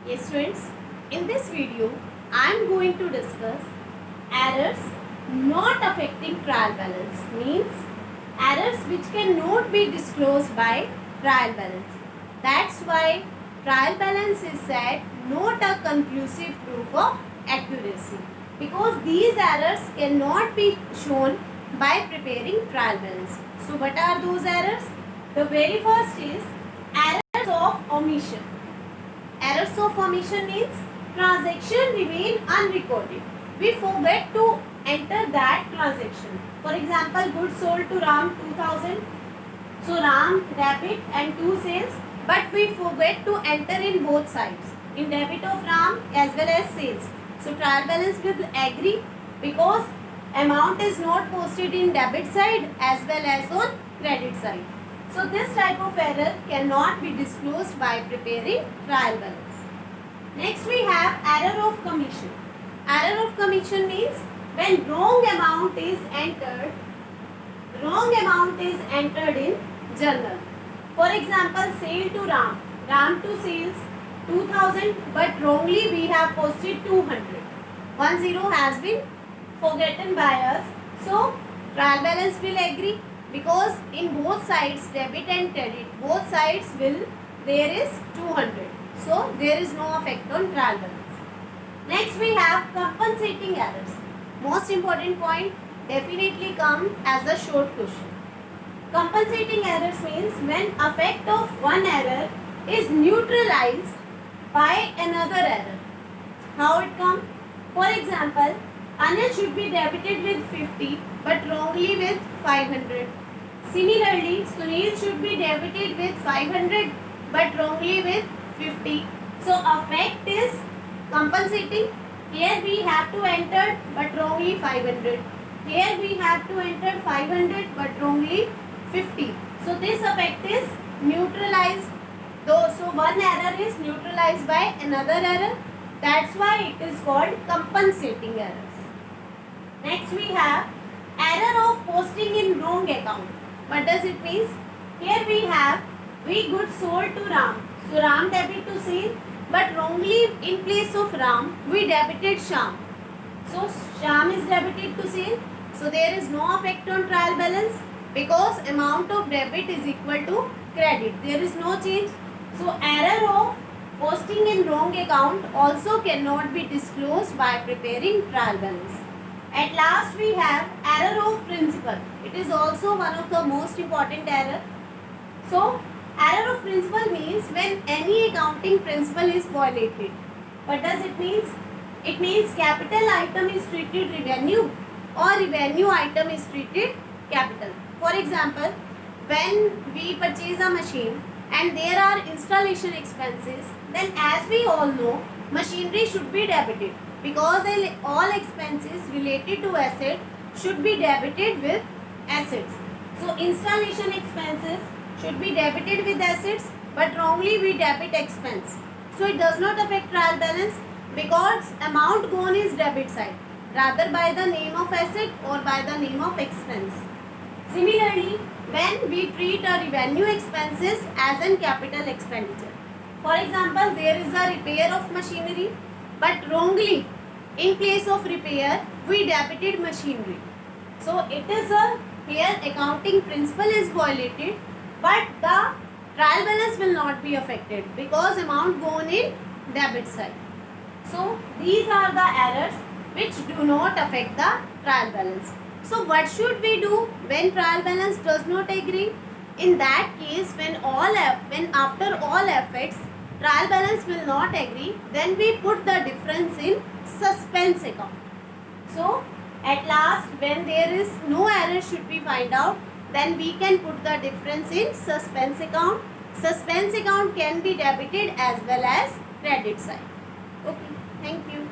Yes students, in this video I am going to discuss errors not affecting trial balance, means errors which cannot be disclosed by trial balance. That's why trial balance is said not a conclusive proof of accuracy, because these errors cannot be shown by preparing trial balance. So what are those errors? The very first is errors of omission. Errors of omission means transaction remain unrecorded. We forget to enter that transaction. For example, goods sold to Ram 2000. So Ram debit and 2 sales, but we forget to enter in both sides, in debit of Ram as well as sales. So trial balance will agree because amount is not posted in debit side as well as on credit side. So this type of error cannot be disclosed by preparing trial balance. Next we have error of commission. Error of commission means when wrong amount is entered in journal. For example, sale to Ram to sales 2000, but wrongly we have posted 200. 10 has been forgotten by us. So trial balance will agree, because in both sides, debit and credit, both sides there is 200. So there is no effect on trial balance. Next we have compensating errors. Most important point definitely come as a short question. Compensating errors means when effect of one error is neutralized by another error. How it come? For example, Anil should be debited with 50 but wrongly with 500. Similarly, Sunil should be debited with 500 but wrongly with 50. So effect is compensating. Here we have to enter but wrongly 500. Here we have to enter 500 but wrongly 50. So this effect is neutralized. So one error is neutralized by another error. That's why it is called compensating errors. Next we have error of posting in wrong account. What does it mean? Here we goods sold to Ram. So Ram debit to sale, but wrongly in place of Ram we debited Sham. So Sham is debited to sale. So there is no effect on trial balance because amount of debit is equal to credit. There is no change. So error of posting in wrong account also cannot be disclosed by preparing trial balance. At last we have error of principal. It is also one of the most important error. So error of principal means when any accounting principle is violated. What does it mean? It means capital item is treated revenue or revenue item is treated capital. For example, when we purchase a machine and there are installation expenses, then as we all know, machinery should be debited, because all expenses related to asset should be debited with assets. So installation expenses should be debited with assets, but wrongly we debit expense. So it does not affect trial balance because amount gone is debit side, rather by the name of asset or by the name of expense. Similarly, when we treat a revenue expenses as an capital expenditure. For example, there is a repair of machinery, but wrongly in place of repair we debited machinery. So it is here accounting principle is violated, but the trial balance will not be affected because amount gone in debit side. So these are the errors which do not affect the trial balance. So what should we do when trial balance does not agree? In that case, when after all effects trial balance will not agree, then we put the difference in suspense account. So at last, when there is no error should be find out, then we can put the difference in suspense account. Suspense account can be debited as well as credit side. Okay, thank you.